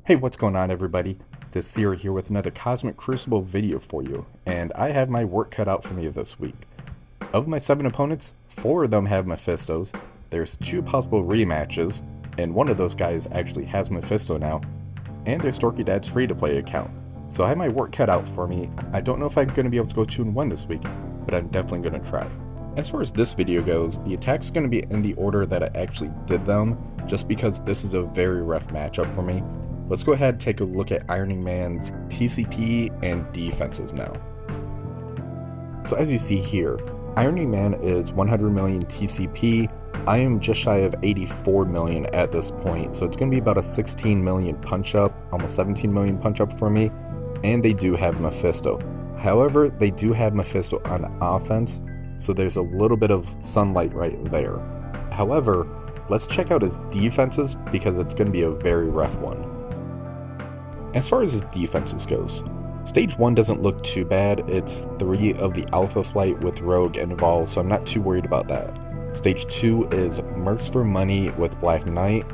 Hey, what's going on everybody? This Sierra here with another Cosmic Crucible video for you, and I have my work cut out for me this week. Of my 7 opponents, 4 of them have Mephistos, there's 2 possible rematches, and one of those guys actually has Mephisto now, and there's Storky Dad's free-to-play account. So I have my work cut out for me. I don't know if I'm going to be able to go 2-1 this week, but I'm definitely going to try. As far as this video goes, the attacks are going to be in the order that I actually did them, just because this is a very rough matchup for me. Let's go ahead and take a look at Ironing Man's TCP and defenses now. So as you see here, Ironing Man is 100 million TCP. I am just shy of 84 million at this point, so it's going to be about a 16 million punch up, almost 17 million punch up for me, and they do have Mephisto. However, they do have Mephisto on offense, so there's a little bit of sunlight right there. However, let's check out his defenses because it's going to be a very rough one. As far as his defenses goes, Stage 1 doesn't look too bad. It's 3 of the Alpha Flight with Rogue and Vahl, so I'm not too worried about that. Stage 2 is Mercs for money with Black Knight.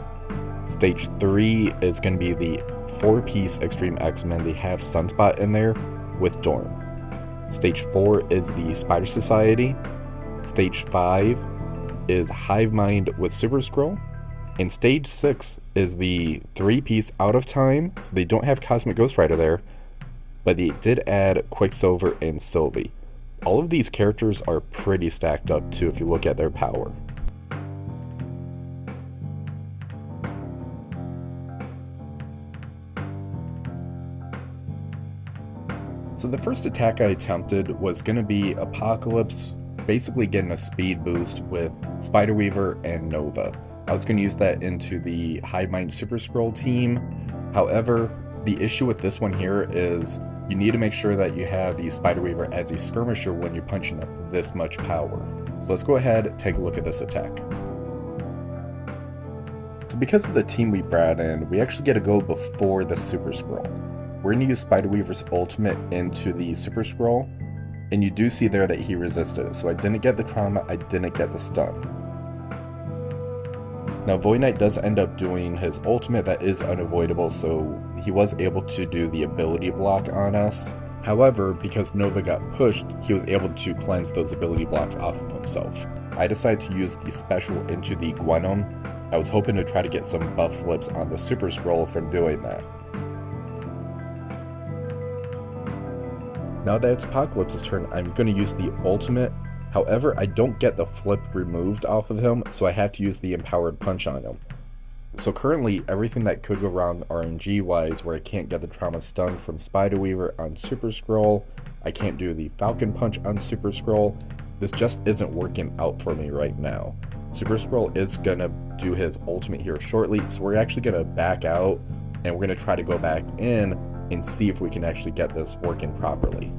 Stage 3 is going to be the 4-piece X-Treme X-Men. They have Sunspot in there with Dorn. Stage 4 is the Spider Society. Stage 5 is Hive Mind with Super Skrull. And Stage 6 is the 3-piece Out of Time, so they don't have Cosmic Ghost Rider there, but they did add Quicksilver and Sylvie. All of these characters are pretty stacked up too if you look at their power. So the first attack I attempted was going to be Apocalypse, basically getting a speed boost with Spider Weaver and Nova. I was going to use that into the Hive Mind Super Skrull team. However, the issue with this one here is you need to make sure that you have the Spider Weaver as a skirmisher when you're punching up this much power. So let's go ahead and take a look at this attack. So because of the team we brought in, we actually get to go before the Super Skrull. We're going to use Spider Weaver's ultimate into the Super Skrull, and you do see there that he resisted it. So I didn't get the trauma, I didn't get the stun. Now Void Knight does end up doing his ultimate that is unavoidable, so he was able to do the ability block on us. However, because Nova got pushed, he was able to cleanse those ability blocks off of himself. I decided to use the special into the Gwenom. I was hoping to try to get some buff flips on the Super Skrull from doing that. Now that it's Apocalypse's turn, I'm going to use the ultimate. However, I don't get the flip removed off of him, so I have to use the Empowered Punch on him. So currently, everything that could go wrong RNG-wise, where I can't get the trauma stun from Spider Weaver on Super Skrull, I can't do the Falcon Punch on Super Skrull, this just isn't working out for me right now. Super Skrull is going to do his ultimate here shortly, so we're actually going to back out, and we're going to try to go back in and see if we can actually get this working properly.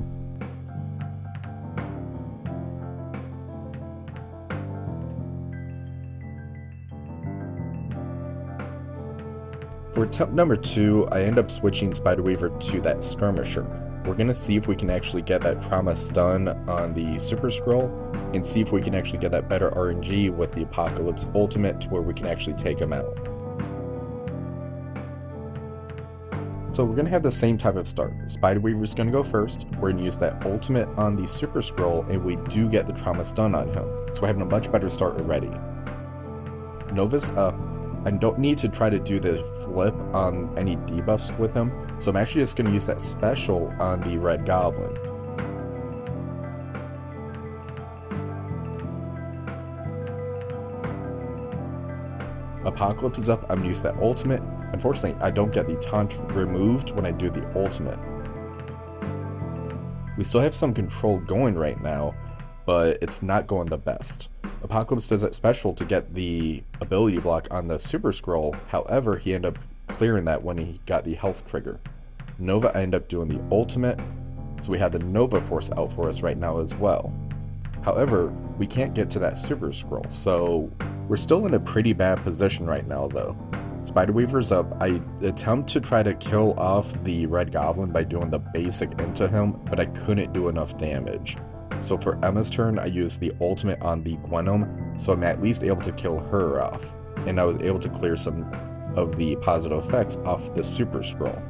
For attempt number 2, I end up switching Spider Weaver to that Skirmisher. We're going to see if we can actually get that trauma stun on the Super Skrull, and see if we can actually get that better RNG with the Apocalypse ultimate to where we can actually take him out. So we're going to have the same type of start. Spider Weaver's going to go first, we're going to use that ultimate on the Super Skrull, and we do get the trauma stun on him. So we're having a much better start already. Nova's up. I don't need to try to do the flip on any debuffs with him, so I'm actually just going to use that special on the Red Goblin. Apocalypse is up, I'm going to use that ultimate. Unfortunately, I don't get the taunt removed when I do the ultimate. We still have some control going right now, but it's not going the best. Apocalypse does that special to get the ability block on the Super Skrull, however, he ended up clearing that when he got the health trigger. Nova ended up doing the ultimate, so we have the Nova Force out for us right now as well. However, we can't get to that Super Skrull, so we're still in a pretty bad position right now though. Spider Weaver's up. I attempt to try to kill off the Red Goblin by doing the basic into him, but I couldn't do enough damage. So for Emma's turn, I used the ultimate on the Gwenom, so I'm at least able to kill her off. And I was able to clear some of the positive effects off the Super Skrull.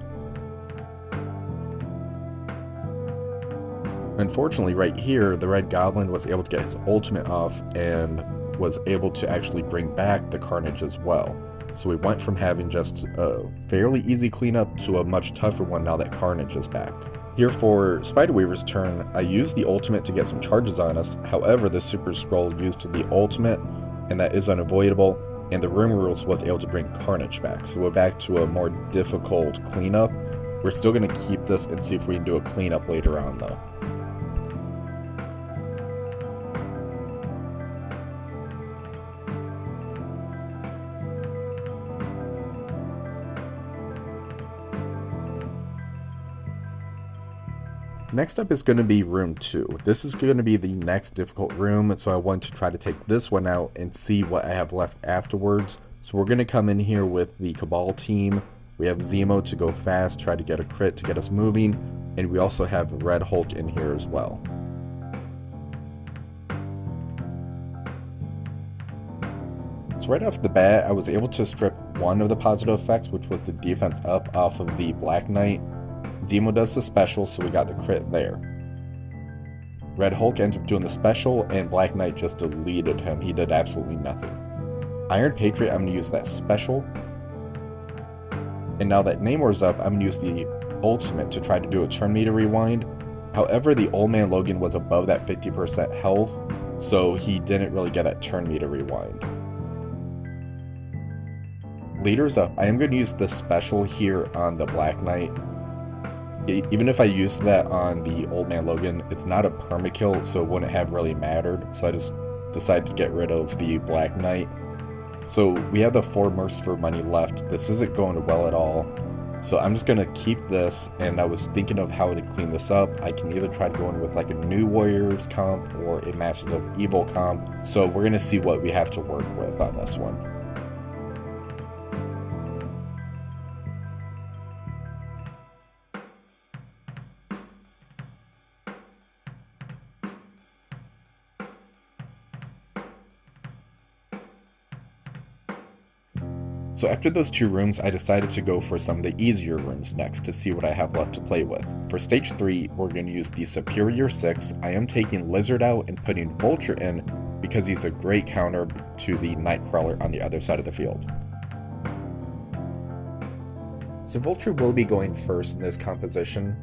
Unfortunately, right here, the Red Goblin was able to get his ultimate off and was able to actually bring back the Carnage as well. So we went from having just a fairly easy cleanup to a much tougher one now that Carnage is back. Here for Spiderweaver's turn, I used the ultimate to get some charges on us. However, the Super Skrull used the ultimate, and that is unavoidable, and the Room Rules was able to bring Carnage back. So we're back to a more difficult cleanup. We're still going to keep this and see if we can do a cleanup later on though. Next up is going to be room 2. This is going to be the next difficult room, so I want to try to take this one out and see what I have left afterwards. So we're going to come in here with the Cabal team. We have Zemo to go fast, try to get a crit to get us moving, and we also have Red Hulk in here as well. So right off the bat, I was able to strip one of the positive effects, which was the defense up off of the Black Knight. Zemo does the special, so we got the crit there. Red Hulk ends up doing the special, and Black Knight just deleted him. He did absolutely nothing. Iron Patriot, I'm going to use that special. And now that Namor's up, I'm going to use the ultimate to try to do a turn meter rewind. However, the Old Man Logan was above that 50% health, so he didn't really get that turn meter rewind. Leader's up. I am going to use the special here on the Black Knight. Even if I use that on the Old Man Logan, it's not a permakill, so it wouldn't have really mattered. So I just decided to get rid of the Black Knight. So we have the 4 Mercs for money left. This isn't going well at all. So I'm just going to keep this, and I was thinking of how to clean this up. I can either try to go in with like a New Warriors comp or a Masters of Evil comp. So we're going to see what we have to work with on this one. So after those 2 rooms, I decided to go for some of the easier rooms next to see what I have left to play with. For stage 3, we're going to use the Superior 6. I am taking Lizard out and putting Vulture in because he's a great counter to the Nightcrawler on the other side of the field. So Vulture will be going first in this composition.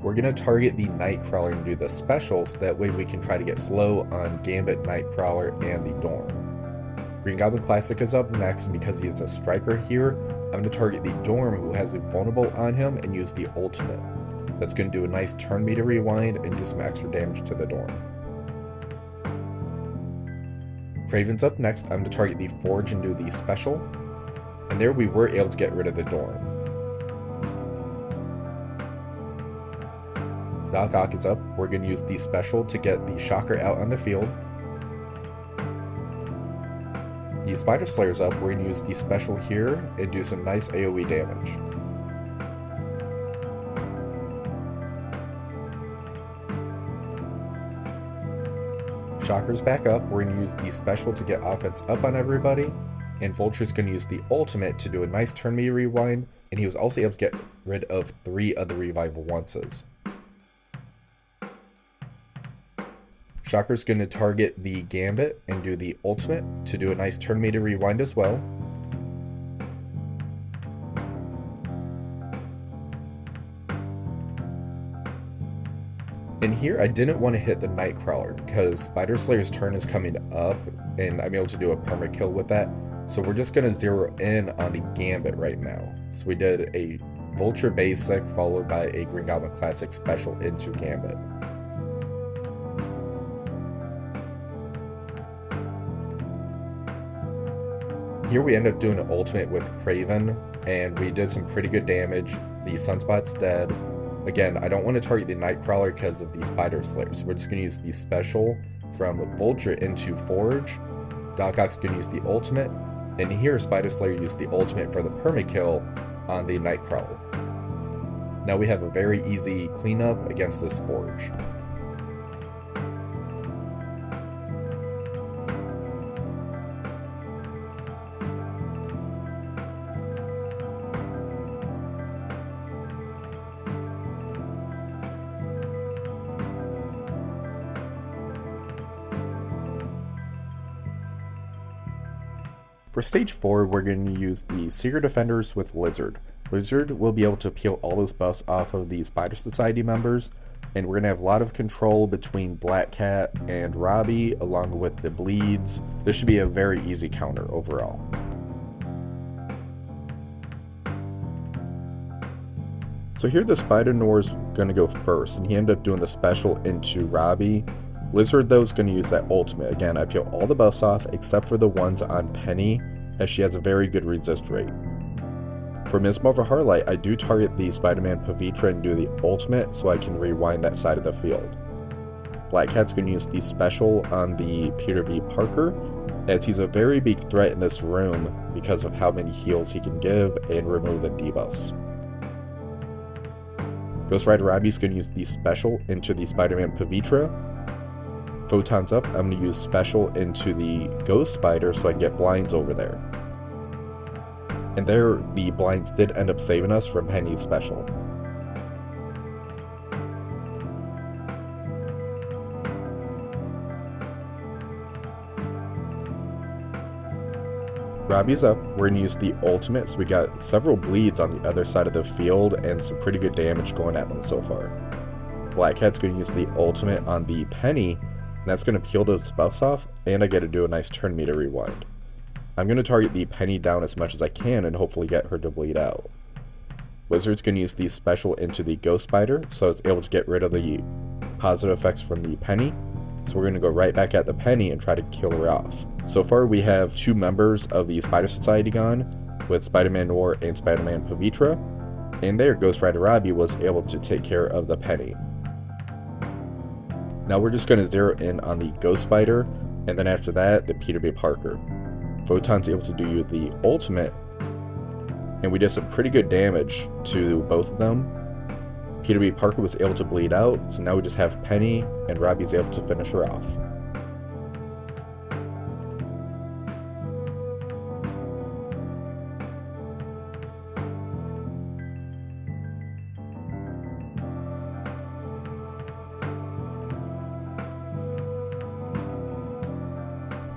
We're going to target the Nightcrawler and do the specials, that way we can try to get slow on Gambit, Nightcrawler, and the Dorm. Green Goblin Classic is up next, and because he is a striker here, I'm going to target the Dorm who has a vulnerable on him and use the ultimate. That's going to do a nice turn meter rewind and do some extra damage to the Dorm. Kraven's up next. I'm going to target the Forge and do the special. And there we were able to get rid of the Dorm. Doc Ock is up. We're going to use the special to get the Shocker out on the field. The Spider Slayer's up. We're going to use the special here and do some nice AoE damage. Shocker's back up. We're going to use the special to get offense up on everybody. And Vulture's going to use the ultimate to do a nice turn meter rewind. And he was also able to get rid of 3 of the revival onces. Shocker's going to target the Gambit and do the ultimate to do a nice turn meter rewind as well. And here I didn't want to hit the Nightcrawler because Spider Slayer's turn is coming up and I'm able to do a permakill with that. So we're just going to zero in on the Gambit right now. So we did a Vulture basic followed by a Green Goblin Classic special into Gambit. Here we end up doing an ultimate with Kraven, and we did some pretty good damage. The Sunspot's dead. Again, I don't want to target the Nightcrawler because of the Spider Slayer, so we're just going to use the special from Vulture into Forge. Doc Ock's going to use the ultimate, and here Spider Slayer used the ultimate for the permakill on the Nightcrawler. Now we have a very easy cleanup against this Forge. For stage 4, we're going to use the Secret Defenders with Lizard. Lizard will be able to peel all those buffs off of the Spider Society members, and we're going to have a lot of control between Black Cat and Robbie, along with the bleeds. This should be a very easy counter overall. So here the Spider Noir's going to go first, and he ended up doing the special into Robbie. Lizard though is going to use that ultimate. Again, I peel all the buffs off except for the ones on Penny, as she has a very good resist rate. For Ms. Marvel Harlite, I do target the Spider-Man Pavitra and do the ultimate so I can rewind that side of the field. Black Cat's going to use the special on the Peter B. Parker, as he's a very big threat in this room because of how many heals he can give and remove the debuffs. Ghost Rider Robbie's going to use the special into the Spider-Man Pavitra. Photon's up, I'm going to use special into the Ghost Spider so I can get blinds over there. And there, the blinds did end up saving us from Penny's special. Robbie's up, we're going to use the ultimate, so we got several bleeds on the other side of the field and some pretty good damage going at them so far. Black Cat's going to use the ultimate on the Penny, and that's going to peel those buffs off, and I get to do a nice turn meter rewind. I'm going to target the Penny down as much as I can and hopefully get her to bleed out. Lizard's going to use the special into the Ghost Spider, so it's able to get rid of the positive effects from the Penny. So we're going to go right back at the Penny and try to kill her off. So far we have 2 members of the Spider Society gone, with Spider-Man Noir and Spider-Man Pavitra, and there Ghost Rider Robbie was able to take care of the Penny. Now we're just going to zero in on the Ghost Spider, and then after that, the Peter B. Parker. Photon's able to do the ultimate, and we did some pretty good damage to both of them. Peter B. Parker was able to bleed out, so now we just have Penny, and Robbie's able to finish her off.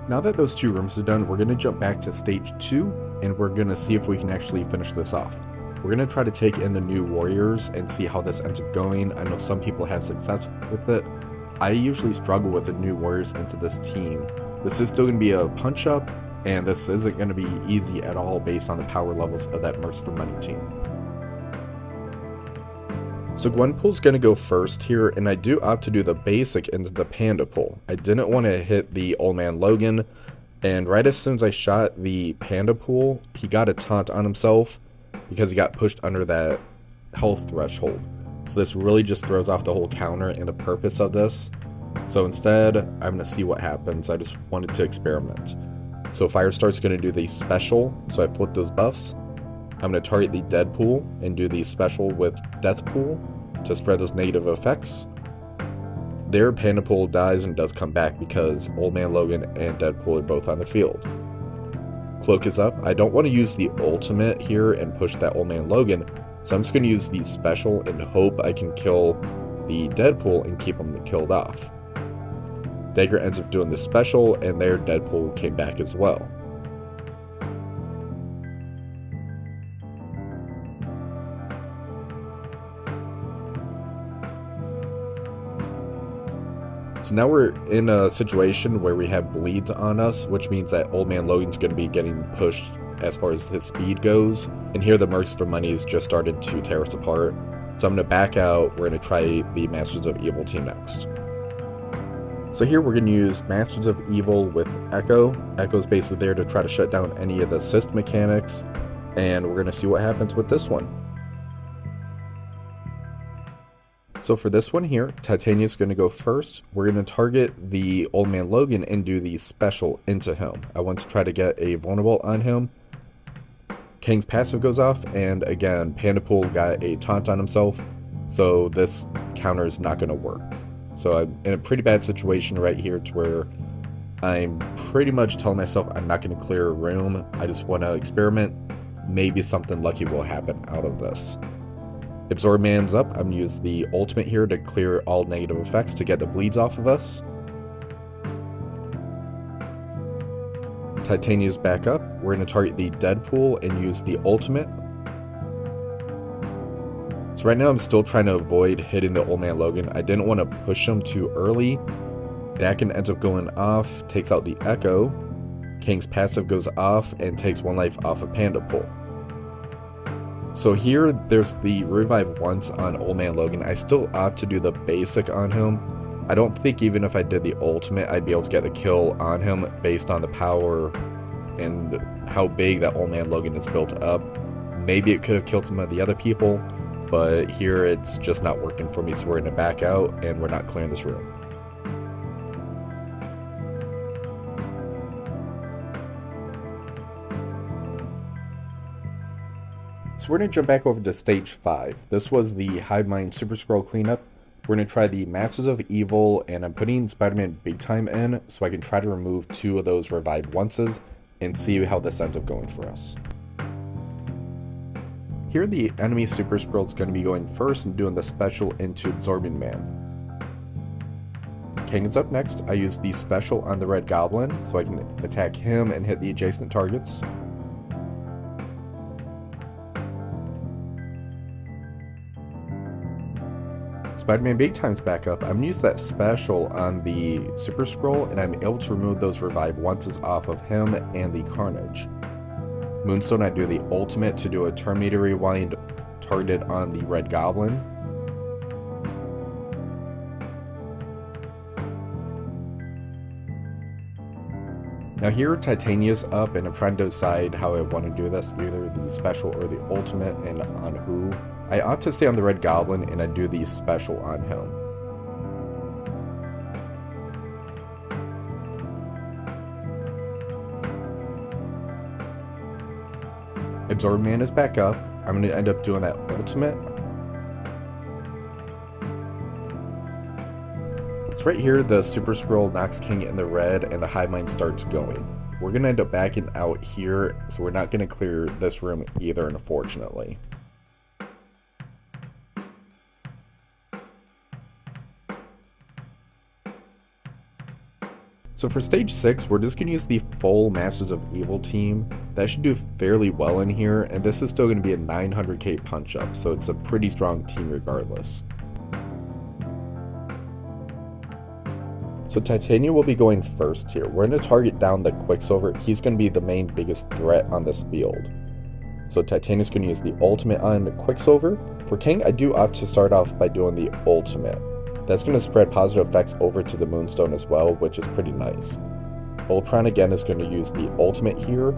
Now that those 2 rooms are done, we're going to jump back to stage 2, and we're going to see if we can actually finish this off. We're going to try to take in the new warriors and see how this ends up going. I know some people had success with it. I usually struggle with the new warriors into this team. This is still going to be a punch up, and this isn't going to be easy at all based on the power levels of that Mercs for Money team. So Gwenpool's going to go first here, and I do opt to do the basic into the Panda Pool. I didn't want to hit the Old Man Logan, and right as soon as I shot the Panda Pool, he got a taunt on himself because he got pushed under that health threshold. So this really just throws off the whole counter and the purpose of this. So instead, I'm going to see what happens. I just wanted to experiment. So Firestar's going to do the special, so I flip those buffs. I'm going to target the Deadpool and do the special with Deathpool to spread those negative effects. There, Pandapool dies and does come back because Old Man Logan and Deadpool are both on the field. Cloak is up. I don't want to use the ultimate here and push that Old Man Logan, so I'm just going to use the special and hope I can kill the Deadpool and keep him killed off. Dagger ends up doing the special, and there Deadpool came back as well. So now we're in a situation where we have bleeds on us, which means that Old Man Logan's going to be getting pushed as far as his speed goes. And here the Mercs for Money's just started to tear us apart. So I'm going to back out. We're going to try the Masters of Evil team next. So here we're going to use Masters of Evil with Echo. Echo's basically there to try to shut down any of the assist mechanics. And we're going to see what happens with this one. So for this one here, Titania's going to go first. We're going to target the Old Man Logan and do the special into him. I want to try to get a vulnerable on him. Kang's passive goes off, and again, Pandapool got a taunt on himself, so this counter is not going to work. So I'm in a pretty bad situation right here to where I'm pretty much telling myself I'm not going to clear a room. I just want to experiment. Maybe something lucky will happen out of this. Absorb Man's up. I'm going to use the ultimate here to clear all negative effects to get the bleeds off of us. Titania's back up. We're going to target the Deadpool and use the ultimate. So right now I'm still trying to avoid hitting the Old Man Logan. I didn't want to push him too early. Dakin ends up going off, takes out the Echo. Kang's passive goes off and takes 1 life off of Panda Pool. So here there's the revive once on Old Man Logan. I still opt to do the basic on him. I don't think even if I did the ultimate I'd be able to get the kill on him based on the power and how big that Old Man Logan is built up. Maybe it could have killed some of the other people, but here it's just not working for me, so we're going to back out and we're not clearing this room. So we're going to jump back over to stage 5. This was the Hive Mind Super Skrull cleanup. We're going to try the Masters of Evil, and I'm putting Spider-Man Big Time in so I can try to remove 2 of those revive onces and see how this ends up going for us. Here the enemy Super Skrull is going to be going first and doing the special into Absorbing Man. Kang is up next. I use the special on the Red Goblin so I can attack him and hit the adjacent targets. Spider-Man Big Time's back up. I'm going to use that special on the Super Skrull, and I'm able to remove those revive onces off of him and the Carnage. Moonstone, I do the ultimate to do a Terminator Rewind targeted on the Red Goblin. Now here Titania's up, and I'm trying to decide how I want to do this, either the special or the ultimate, and on who. I ought to stay on the Red Goblin, and I do the special on him. Absorb Man is back up. I'm going to end up doing that ultimate. So right here, the Super Skrull knocks King in the red, and the Hive Mind starts going. We're going to end up backing out here, so we're not going to clear this room either, unfortunately. So for stage 6, we're just going to use the full Masters of Evil team. That should do fairly well in here, and this is still going to be a 900k punch up, so it's a pretty strong team regardless. So Titania will be going first here. We're going to target down the Quicksilver. He's going to be the main biggest threat on this field. So Titania's going to use the ultimate on Quicksilver. For King, I do opt to start off by doing the ultimate. That's going to spread positive effects over to the Moonstone as well, which is pretty nice. Ultron again is going to use the ultimate here,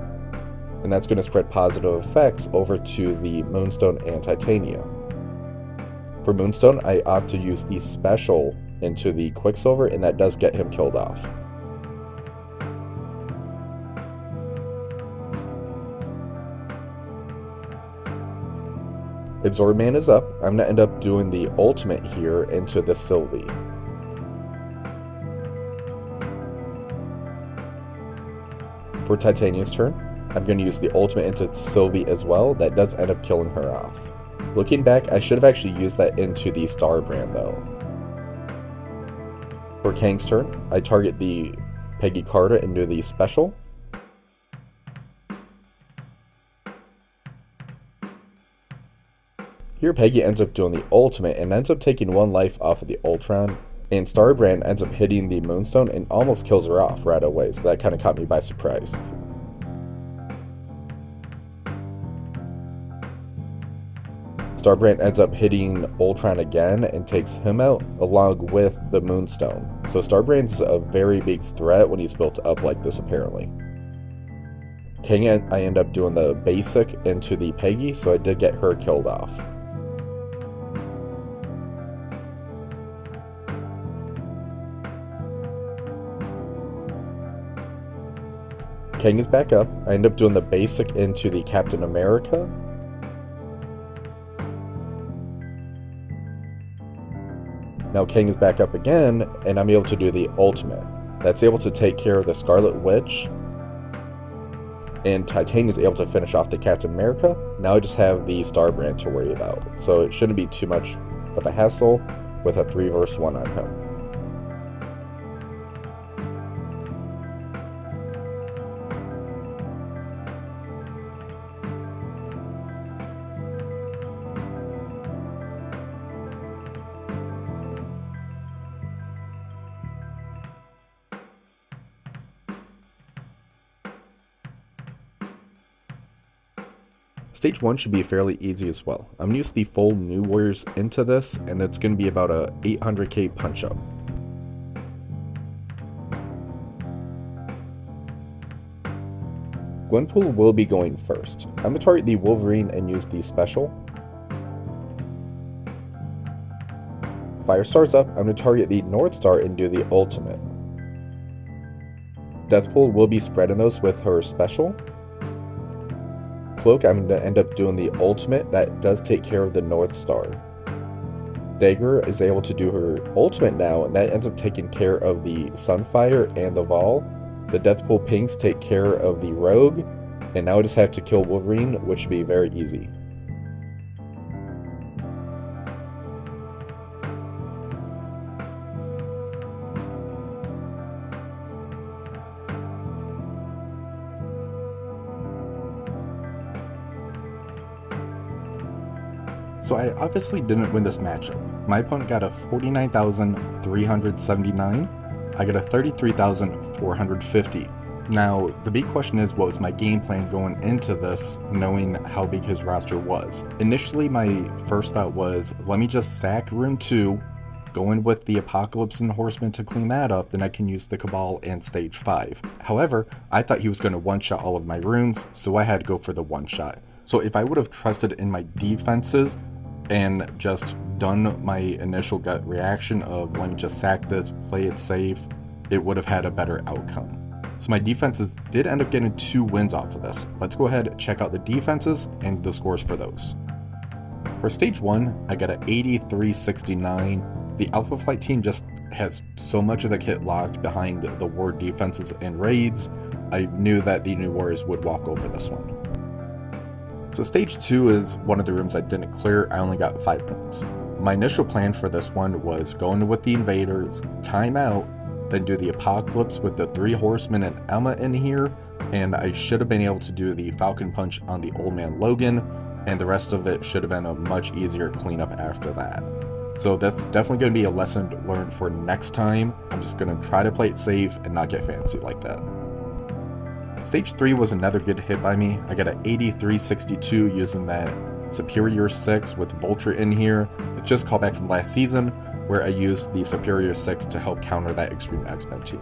and that's going to spread positive effects over to the Moonstone and Titania. For Moonstone, I opt to use the special into the Quicksilver, and that does get him killed off. Absorb Man is up. I'm going to end up doing the ultimate here into the Sylvie. For Titania's turn, I'm going to use the ultimate into Sylvie as well. That does end up killing her off. Looking back, I should have actually used that into the Star Brand though. For Kang's turn, I target the Peggy Carter and do the special. Here Peggy ends up doing the ultimate and ends up taking 1 life off of the Ultron, and Starbrand ends up hitting the Moonstone and almost kills her off right away, so that kind of caught me by surprise. Starbrand ends up hitting Ultron again and takes him out along with the Moonstone. So Starbrand's a very big threat when he's built up like this apparently. King, I end up doing the basic into the Peggy, so I did get her killed off. King is back up. I end up doing the basic into the Captain America. Now King is back up again, and I'm able to do the ultimate. That's able to take care of the Scarlet Witch. And Titania is able to finish off the Captain America. Now I just have the Starbrand to worry about. So it shouldn't be too much of a hassle with a 3 vs 1 on him. Stage 1 should be fairly easy as well. I'm going to use the full New Warriors into this, and that's going to be about a 800k punch up. Gwenpool will be going first. I'm going to target the Wolverine and use the special. Firestar's up, I'm going to target the North Star and do the ultimate. Deathpool will be spreading those with her special. Cloak, I'm going to end up doing the ultimate. That does take care of the North Star. Dagger is able to do her ultimate now, and that ends up taking care of the Sunfire and the Vahl. The Deathpool pinks take care of the Rogue, and now I just have to kill Wolverine, which should be very easy. So I obviously didn't win this matchup. My opponent got a 49,379. I got a 33,450. Now, the big question is, what was my game plan going into this, knowing how big his roster was? Initially, my first thought was, let me just sack room 2, go in with the Apocalypse and Horseman to clean that up, then I can use the Cabal and stage 5. However, I thought he was going to one-shot all of my runes, so I had to go for the one-shot. So if I would have trusted in my defenses, and just done my initial gut reaction of let me just sack this, play it safe, it would have had a better outcome. So my defenses did end up getting 2 wins off of this. Let's go ahead and check out the defenses and the scores for those. For stage 1, I got an 8369. The Alpha Flight team just has so much of the kit locked behind the ward defenses and raids. I knew that the New Warriors would walk over this one. So stage 2 is one of the rooms I didn't clear. I only got 5 points. My initial plan for this one was going with the invaders, time out, then do the Apocalypse with the 3 horsemen and Emma in here, and I should have been able to do the Falcon Punch on the Old Man Logan, and the rest of it should have been a much easier cleanup after that. So that's definitely going to be a lesson learned for next time. I'm just going to try to play it safe and not get fancy like that. Stage 3 was another good hit by me. I got an 8362 using that Superior 6 with Vulture in here. It's just a callback from last season where I used the Superior 6 to help counter that X-Treme X-Men team.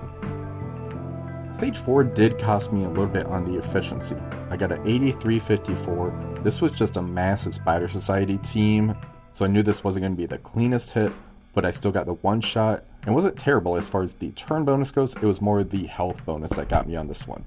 Stage 4 did cost me a little bit on the efficiency. I got an 8354. This was just a massive Spider Society team, so I knew this wasn't going to be the cleanest hit, but I still got the one shot. It wasn't terrible as far as the turn bonus goes, it was more the health bonus that got me on this one.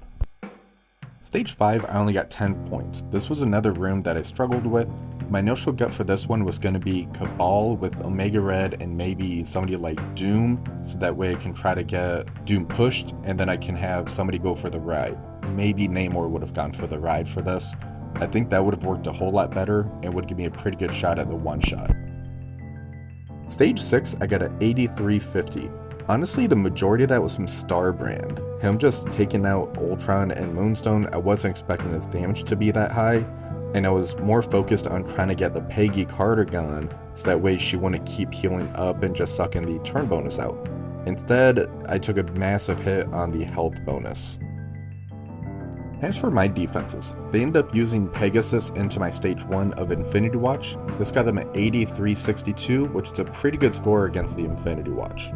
Stage 5, I only got 10 points. This was another room that I struggled with. My initial gut for this one was going to be Cabal with Omega Red and maybe somebody like Doom, so that way I can try to get Doom pushed, and then I can have somebody go for the ride. Maybe Namor would have gone for the ride for this. I think that would have worked a whole lot better and would give me a pretty good shot at the one shot. Stage 6, I got an 8350. Honestly, the majority of that was from Starbrand. Him just taking out Ultron and Moonstone, I wasn't expecting his damage to be that high, and I was more focused on trying to get the Peggy Carter gun, so that way she wouldn't keep healing up and just sucking the turn bonus out. Instead, I took a massive hit on the health bonus. As for my defenses, they ended up using Pegasus into my stage 1 of Infinity Watch. This got them at 8362, which is a pretty good score against the Infinity Watch.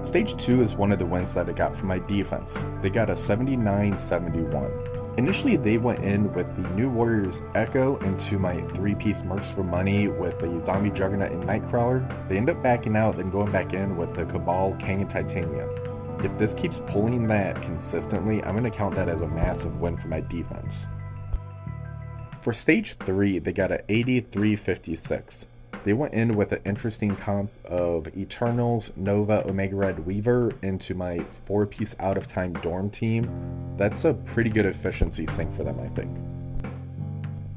Stage 2 is one of the wins that I got from my defense. They got a 7971. Initially, they went in with the New Warriors Echo into my 3-piece Mercs for money with the Zombie Juggernaut and Nightcrawler. They end up backing out, then going back in with the Cabal, Kang, and Titania. If this keeps pulling that consistently, I'm going to count that as a massive win for my defense. For stage 3, they got an 8356. They went in with an interesting comp of Eternals, Nova, Omega Red, Weaver into my 4-piece Out of Time Dorm team. That's a pretty good efficiency sync for them, I think.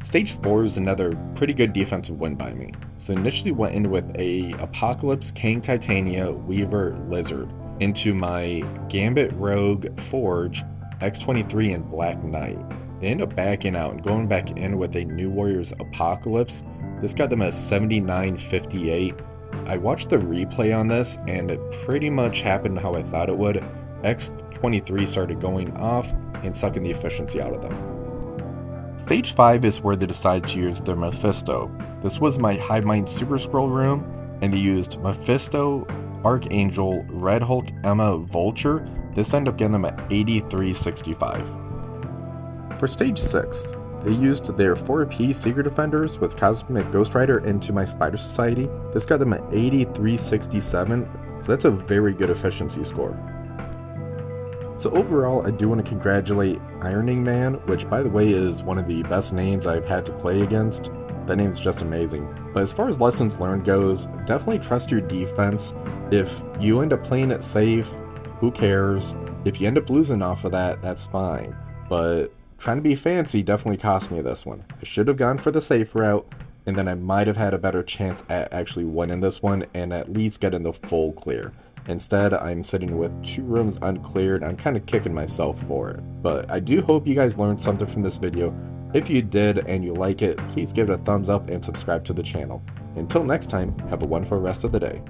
Stage 4 is another pretty good defensive win by me. So initially went in with a Apocalypse, Kang, Titania, Weaver, Lizard into my Gambit, Rogue, Forge, X-23, and Black Knight. They end up backing out and going back in with a New Warriors Apocalypse. This got them at 7958. I watched the replay on this and it pretty much happened how I thought it would. X-23 started going off and sucking the efficiency out of them. Stage 5 is where they decided to use their Mephisto. This was my Hive Mind Super Skrull room, and they used Mephisto, Archangel, Red Hulk, Emma, Vulture. This ended up getting them at 8365. For stage 6, they used their 4P Secret Defenders with Cosmic Ghost Rider into my Spider Society. This got them at 8367, so that's a very good efficiency score. So overall, I do want to congratulate Ironing Man, which by the way is one of the best names I've had to play against. That name's just amazing. But as far as lessons learned goes, definitely trust your defense. If you end up playing it safe, who cares? If you end up losing off of that, that's fine. But trying to be fancy definitely cost me this one. I should have gone for the safe route, and then I might have had a better chance at actually winning this one and at least getting the full clear. Instead, I'm sitting with 2 rooms uncleared. I'm kind of kicking myself for it. But I do hope you guys learned something from this video. If you did and you like it, please give it a thumbs up and subscribe to the channel. Until next time, have a wonderful rest of the day.